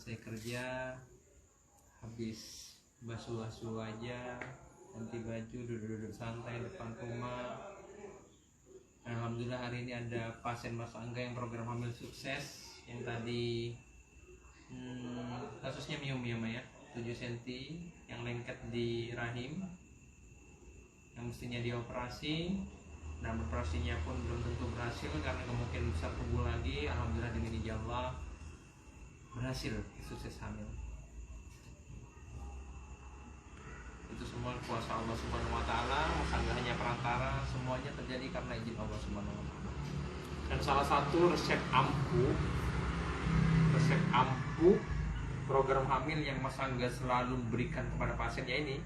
selesai kerja, habis basuh-basuh aja, ganti baju, duduk-duduk santai depan rumah. Alhamdulillah hari ini ada pasien Mas Angga yang program hamil sukses. Yang tadi kasusnya miom ya, 7 cm yang lengket di rahim, yang mestinya dioperasi. Dan operasinya pun belum tentu berhasil karena kemungkinan besar tumbuh lagi. Alhamdulillah dengan izin Allah berhasil sukses hamil. Itu semua kuasa Allah Subhanahu wa taala, Mas Angga hanya perantara, semuanya terjadi karena izin Allah Subhanahu wa taala. Dan salah satu resep ampuh program hamil yang Mas Angga selalu berikan kepada pasiennya ini.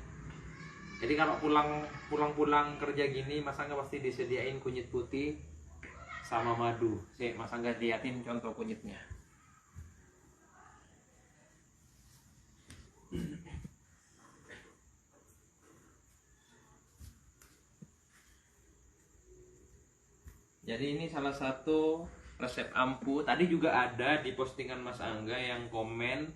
Jadi kalau pulang kerja gini, Mas Angga pasti disediain kunyit putih sama madu. Mas Angga liatin contoh kunyitnya. Jadi ini salah satu resep ampuh. Tadi juga ada di postingan Mas Angga yang komen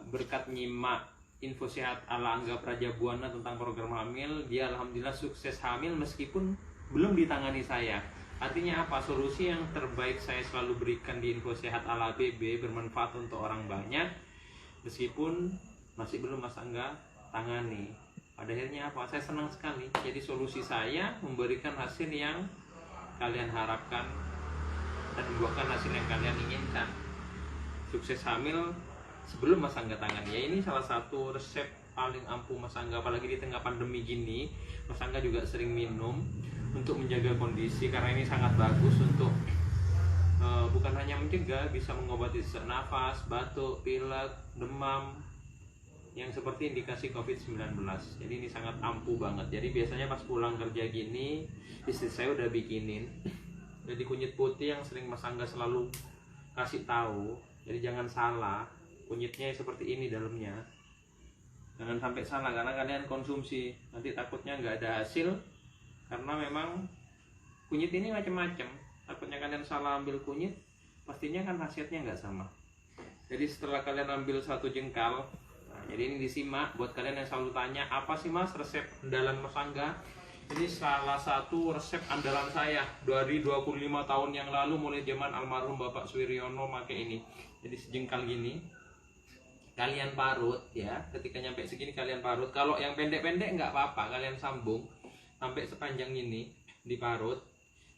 berkat nyimak info sehat ala Angga Prajabuana tentang program hamil, dia alhamdulillah sukses hamil meskipun belum ditangani saya. Artinya apa? Solusi yang terbaik saya selalu berikan di info sehat ala BB bermanfaat untuk orang banyak meskipun masih belum Mas Angga tangani. Pada akhirnya apa? Saya senang sekali. Jadi solusi saya memberikan hasil yang kalian harapkan dan membuahkan hasil yang kalian inginkan. Sukses hamil sebelum Mas Angga tangani. Ya, ini salah satu resep paling ampuh Mas Angga, apalagi di tengah pandemi gini. Mas Angga juga sering minum untuk menjaga kondisi karena ini sangat bagus untuk bukan hanya mencegah, bisa mengobati sesak nafas, batuk, pilek, demam yang seperti indikasi COVID-19. Jadi ini sangat ampuh banget. Jadi biasanya pas pulang kerja gini, istri saya udah bikinin. Jadi kunyit putih yang sering Mas Angga selalu kasih tahu. Jadi jangan salah, kunyitnya seperti ini dalamnya. Jangan sampai salah karena kalian konsumsi nanti takutnya nggak ada hasil, karena memang kunyit ini macam-macam. Takutnya kalian salah ambil kunyit, pastinya kan khasiatnya nggak sama. Jadi setelah kalian ambil satu jengkal, jadi ini disimak buat kalian yang selalu tanya, apa sih Mas resep andalan Mas Angga? Ini salah satu resep andalan saya dari 25 tahun yang lalu, mulai zaman almarhum Bapak Suwiryono pakai ini. Jadi sejengkal gini kalian parut ya, ketika nyampe segini kalian parut. Kalau yang pendek-pendek nggak apa-apa, kalian sambung sampai sepanjang ini diparut.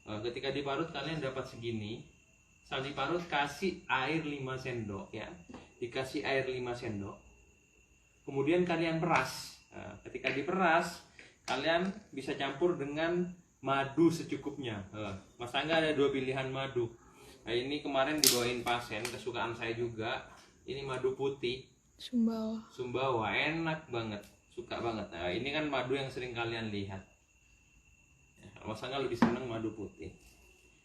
Ketika diparut kalian dapat segini. Setelah diparut kasih air 5 sendok ya. Dikasih air 5 sendok. Kemudian kalian peras. Ketika diperas, kalian bisa campur dengan madu secukupnya. Mas Angga ada 2 pilihan madu. Nah, ini kemarin dibawain pasien kesukaan saya juga. Ini madu putih. Sumbawa, enak banget, suka banget. Nah, ini kan madu yang sering kalian lihat. Mas Angga lebih senang madu putih.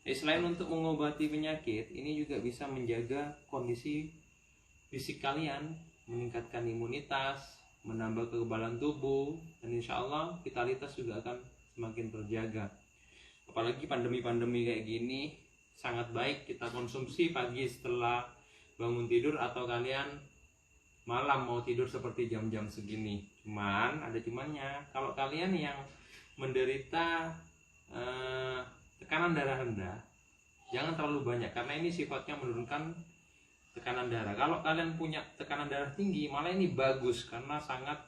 Selain untuk mengobati penyakit, ini juga bisa menjaga kondisi fisik kalian, meningkatkan imunitas, menambah kekebalan tubuh, dan insya Allah vitalitas juga akan semakin terjaga. Apalagi pandemi-pandemi kayak gini, sangat baik kita konsumsi pagi setelah bangun tidur, atau kalian malam mau tidur seperti jam-jam segini. Cuman ada cumannya, kalau kalian yang menderita tekanan darah rendah, jangan terlalu banyak karena ini sifatnya menurunkan tekanan darah. Kalau kalian punya tekanan darah tinggi, malah ini bagus karena sangat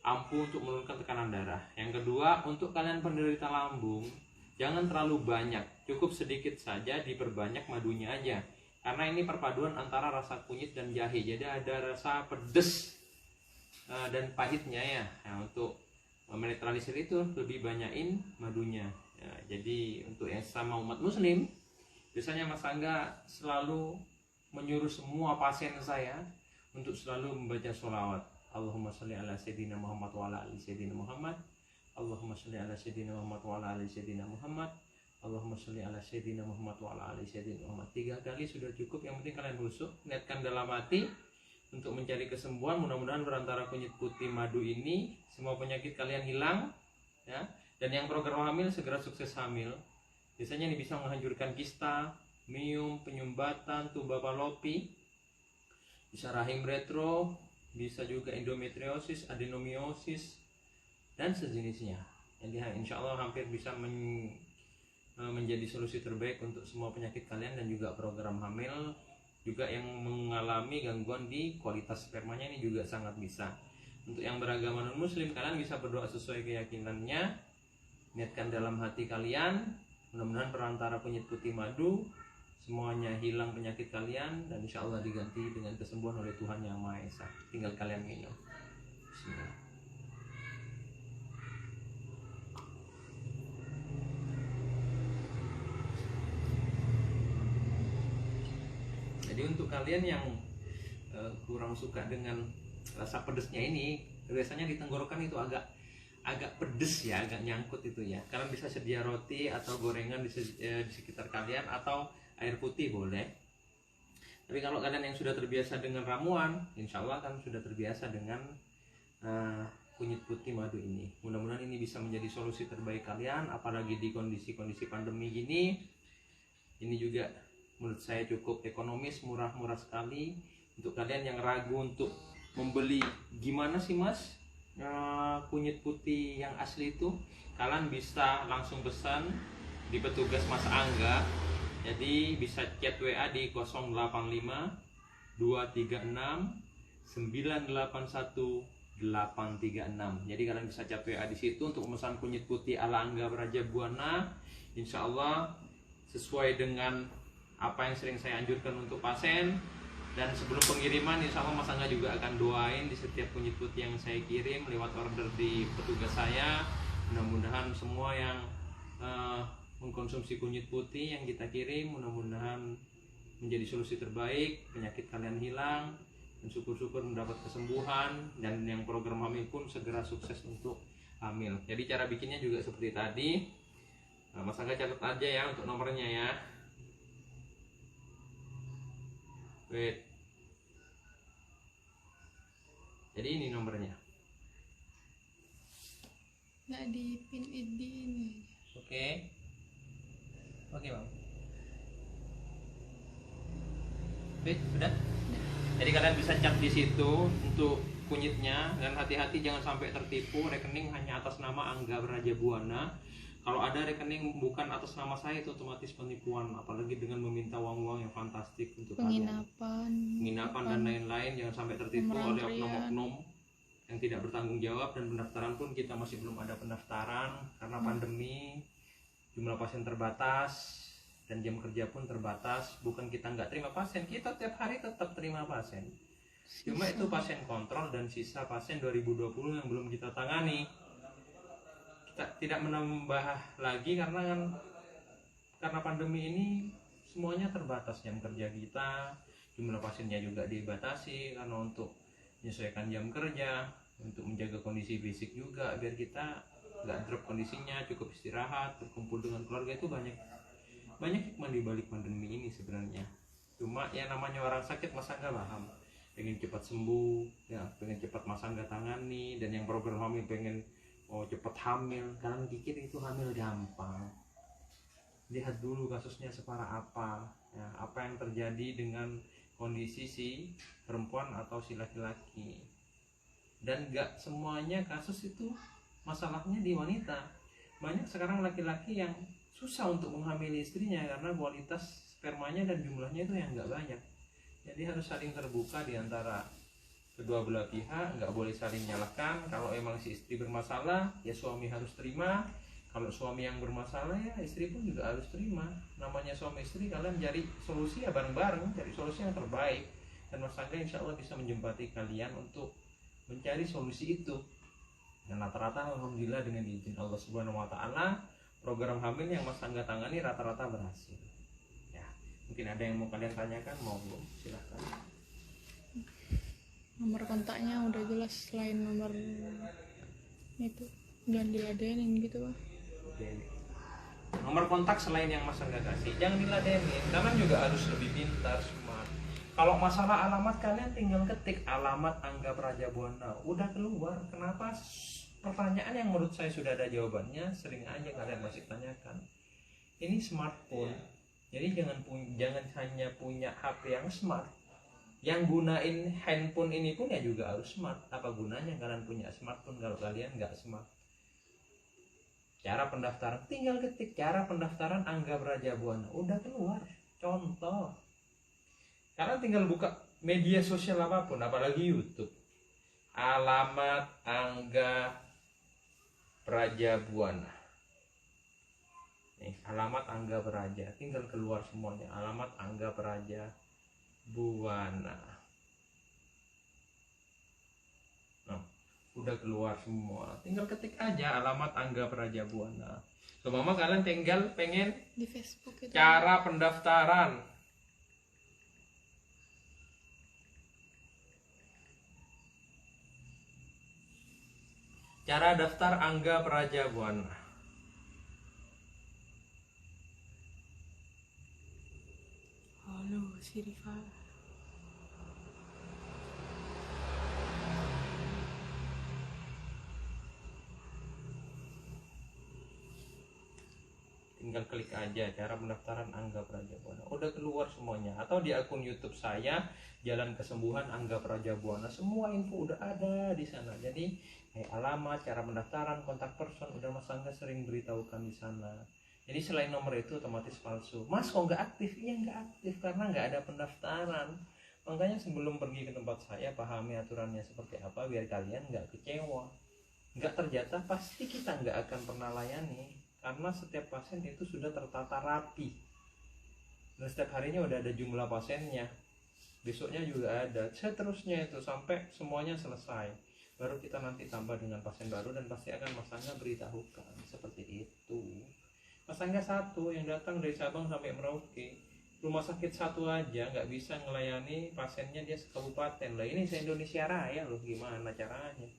ampuh untuk menurunkan tekanan darah. Yang kedua, untuk kalian penderita lambung, jangan terlalu banyak, cukup sedikit saja, diperbanyak madunya aja. Karena ini perpaduan antara rasa kunyit dan jahe, jadi ada rasa pedes dan pahitnya ya. Nah, untuk menetralisir itu lebih banyakin madunya ya. Jadi untuk yang sama umat muslim, biasanya Mas Angga selalu menyuruh semua pasien saya untuk selalu membaca sholawat. Allahumma sholli ala sayyidina Muhammad wa ala ali sayyidina Muhammad. Allahumma sholli ala sayyidina Muhammad wa ala ali sayyidina Muhammad. Allahumma sholli ala sayyidina Muhammad wa ala ali sayyidina Muhammad. 3 kali sudah cukup, yang penting kalian husuk, niatkan dalam hati untuk mencari kesembuhan. Mudah-mudahan berantara kunyit putih madu ini semua penyakit kalian hilang ya. Dan yang program hamil segera sukses hamil. Biasanya ini bisa menghancurkan kista, miom, penyumbatan, tuba falopi. bisa rahim retro, bisa juga endometriosis, adenomiosis, dan sejenisnya. Jadi insya Allah hampir bisa menjadi solusi terbaik untuk semua penyakit kalian, dan juga program hamil juga yang mengalami gangguan di kualitas spermanya ini juga sangat bisa. Untuk yang beragama non muslim, kalian bisa berdoa sesuai keyakinannya, niatkan dalam hati kalian, mudah-mudahan perantara kunyit putih madu semuanya hilang penyakit kalian, dan insya Allah diganti dengan kesembuhan oleh Tuhan Yang Maha Esa. Tinggal kalian minum. Bismillah. Jadi untuk kalian yang kurang suka dengan rasa pedesnya ini, biasanya di tenggorokan itu agak pedes ya, agak nyangkut itu ya. Kalian bisa sedia roti atau gorengan di sekitar kalian, atau air putih boleh. Tapi kalau kalian yang sudah terbiasa dengan ramuan, insya Allah kan sudah terbiasa dengan kunyit putih madu ini. Mudah-mudahan ini bisa menjadi solusi terbaik kalian, apalagi di kondisi-kondisi pandemi gini. Ini juga menurut saya cukup ekonomis, murah-murah sekali. Untuk kalian yang ragu untuk membeli, gimana sih mas kunyit putih yang asli itu, kalian bisa langsung pesan di petugas Mas Angga. Jadi bisa chat WA di 085 236 981 836. Jadi kalian bisa chat WA di situ untuk memesan kunyit putih ala Angga Braja Buana. Insya Allah sesuai dengan apa yang sering saya anjurkan untuk pasien. Dan sebelum pengiriman, insya Allah Mas Angga juga akan doain di setiap kunyit putih yang saya kirim lewat order di petugas saya. Mudah-mudahan semua yang mengkonsumsi kunyit putih yang kita kirim, mudah-mudahan menjadi solusi terbaik, penyakit kalian hilang, dan syukur-syukur mendapat kesembuhan. Dan yang program hamil pun segera sukses untuk hamil. Jadi cara bikinnya juga seperti tadi. Mas Angga catat aja ya untuk nomornya ya. Wait. Jadi ini nomornya. Nggak di pin di ini. Oke. Oke bang. Wait, sudah. Jadi kalian bisa chat di situ untuk kunyitnya, dan hati-hati jangan sampai tertipu. Rekening hanya atas nama Angga Braja Buana. Kalau ada rekening bukan atas nama saya, itu otomatis penipuan, apalagi dengan meminta uang-uang yang fantastik untuk penginapan dan lain-lain. Jangan sampai tertipu oleh oknum-oknum yang tidak bertanggung jawab. Dan pendaftaran pun kita masih belum ada pendaftaran karena pandemi, jumlah pasien terbatas dan jam kerja pun terbatas. Bukan kita nggak terima pasien, kita tiap hari tetap terima pasien. Cuma itu pasien kontrol dan sisa pasien 2020 yang belum kita tangani. Tidak menambah lagi karena pandemi ini semuanya terbatas jam kerja kita, jumlah pasiennya juga dibatasi karena untuk menyesuaikan jam kerja, untuk menjaga kondisi fisik juga biar kita nggak drop kondisinya, cukup istirahat, berkumpul dengan keluarga. Itu banyak hikmah di balik pandemi ini sebenarnya. Cuma ya namanya orang sakit, Mas Angga paham, pengen cepat sembuh ya, pengen cepat Mas Angga tangani. Dan yang program hamil pengen cepat hamil. Kalian pikir itu hamil gampang? Lihat dulu kasusnya separah apa ya, apa yang terjadi dengan kondisi si perempuan atau si laki-laki. Dan gak semuanya kasus itu masalahnya di wanita. Banyak sekarang laki-laki yang susah untuk menghamili istrinya karena kualitas spermanya dan jumlahnya itu yang gak banyak. Jadi harus saling terbuka di antara kedua belah pihak, nggak boleh saling menyalahkan. Kalau emang si istri bermasalah, ya suami harus terima. Kalau suami yang bermasalah, ya istri pun juga harus terima. Namanya suami istri, kalian cari solusi ya bareng-bareng, cari solusi yang terbaik. Dan Mas Angga insya Allah bisa menjempati kalian untuk mencari solusi itu. Dan rata-rata alhamdulillah dengan izin Allah Subhanahu Wa Taala, program hamil yang Mas Angga tangani rata-rata berhasil. Ya, mungkin ada yang mau kalian tanyakan, monggo silahkan. Nomor kontaknya udah jelas, selain nomor itu jangan diladenin gitu Bang. Nomor kontak selain yang Mas Angga kasih jangan diladenin, kalian juga harus lebih pintar, smart. Kalau masalah alamat, kalian tinggal ketik alamat Angga Braja Buana, udah keluar. Kenapa? Pertanyaan yang menurut saya sudah ada jawabannya, sering aja kalian masih tanyakan. Ini smartphone, jadi jangan hanya punya HP yang smart, Yang gunain handphone ini pun ya juga harus smart. Apa gunanya kalian punya smartphone kalau kalian nggak smart? Cara pendaftaran, tinggal ketik cara pendaftaran Angga Prajabuana, udah keluar. Contoh, kalian tinggal buka media sosial apapun, apalagi YouTube, alamat Angga Prajabuana. Nih, alamat Angga Praja, tinggal keluar semuanya. Alamat Angga Prajabuana. Nah, udah keluar semua. Tinggal ketik aja alamat Angga Prajabuana. Mama kalian tinggal pengen Di Facebook itu. cara pendaftaran. Cara daftar Angga Prajabuana. Halo, si Riva. Tinggal klik aja cara pendaftaran Angga Prajabuana, udah keluar semuanya. Atau di akun YouTube saya Jalan Kesembuhan Angga Prajabuana, semua info udah ada di sana. Jadi alamat, cara pendaftaran, kontak person udah Mas Angga sering beritahukan di sana. Jadi selain nomor itu otomatis palsu. Mas kok nggak aktif? Iya nggak aktif karena nggak ada pendaftaran. Makanya sebelum pergi ke tempat saya pahami aturannya seperti apa biar kalian nggak kecewa. Nggak terjata pasti kita nggak akan pernah layani. Karena setiap pasien itu sudah tertata rapi dan setiap harinya udah ada jumlah pasiennya, besoknya juga ada, seterusnya itu sampai semuanya selesai. Baru kita nanti tambah dengan pasien baru dan pasti akan Mas Angga beritahukan seperti itu. Mas Angga satu yang datang dari Sabang sampai Merauke, rumah sakit satu aja nggak bisa melayani pasiennya dia sekabupaten lah. Ini se-Indonesia Raya loh, gimana caranya?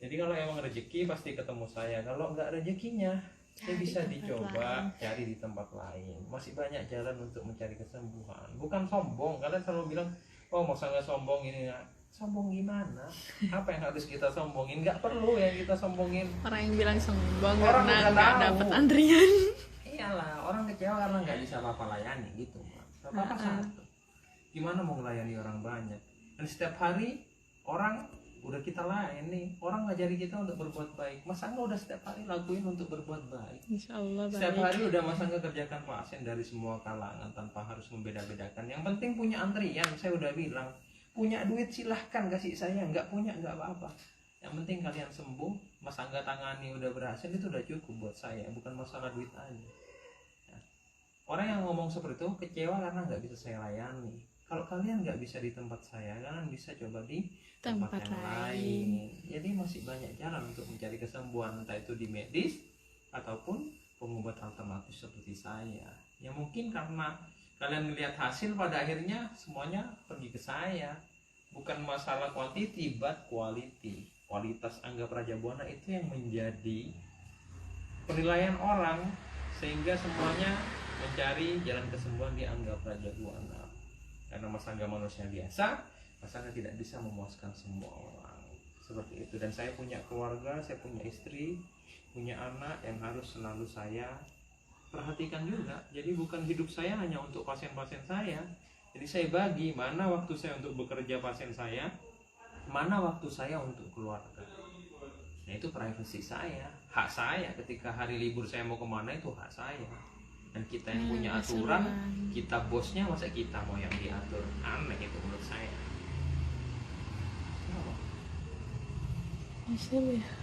Jadi kalau emang rezeki pasti ketemu saya. Kalau nggak rezekinya, saya bisa dicoba cari di tempat lain. Masih banyak jalan untuk mencari kesembuhan. Bukan sombong. Kalian selalu bilang, oh Mas Angga sombong ini. Sombong gimana? Apa yang harus kita sombongin? Nggak perlu yang kita sombongin. Orang yang bilang sombong Orang karena udah nggak tahu. dapat antrian. Iyalah, orang kecewa karena nggak bisa apa-apa layani gitu, Mas. Apa-apa satu. Gimana mau melayani orang banyak? Dan setiap hari orang udah kita layani, orang ngajari kita untuk berbuat baik. Mas Angga udah setiap hari lakuin untuk berbuat baik. Insya Allah Setiap baik. hari udah Mas Angga kerjakan pasien dari semua kalangan tanpa harus membeda-bedakan. Yang penting punya antrian, saya udah bilang. Punya duit silahkan kasih saya, nggak punya nggak apa-apa. Yang penting kalian sembuh, Mas Angga tangani udah berhasil, itu udah cukup buat saya, bukan masalah duit aja. Ya. Orang yang ngomong seperti itu kecewa karena nggak bisa saya layani. Kalau kalian nggak bisa di tempat saya, kalian bisa coba di tempat yang lain. Jadi masih banyak jalan untuk mencari kesembuhan, entah itu di medis ataupun pengobat alternatif seperti saya. Ya mungkin karena kalian melihat hasil pada akhirnya semuanya pergi ke saya. Bukan masalah quantity but quality. Kualitas Angga Prajabuana itu yang menjadi penilaian orang, sehingga semuanya mencari jalan kesembuhan di Angga Prajabuana. Karena Mas Angga manusia biasa, Mas Angga tidak bisa memuaskan semua orang seperti itu. Dan saya punya keluarga, saya punya istri, punya anak yang harus selalu saya perhatikan juga. Jadi bukan hidup saya hanya untuk pasien-pasien saya. Jadi saya bagi mana waktu saya untuk bekerja pasien saya, mana waktu saya untuk keluarga. Nah itu privasi saya, hak saya. Ketika hari libur saya mau kemana itu hak saya. Dan kita yang punya aturan, kita bosnya, masa kita mau yang diatur? Aneh itu menurut saya. Masih ya.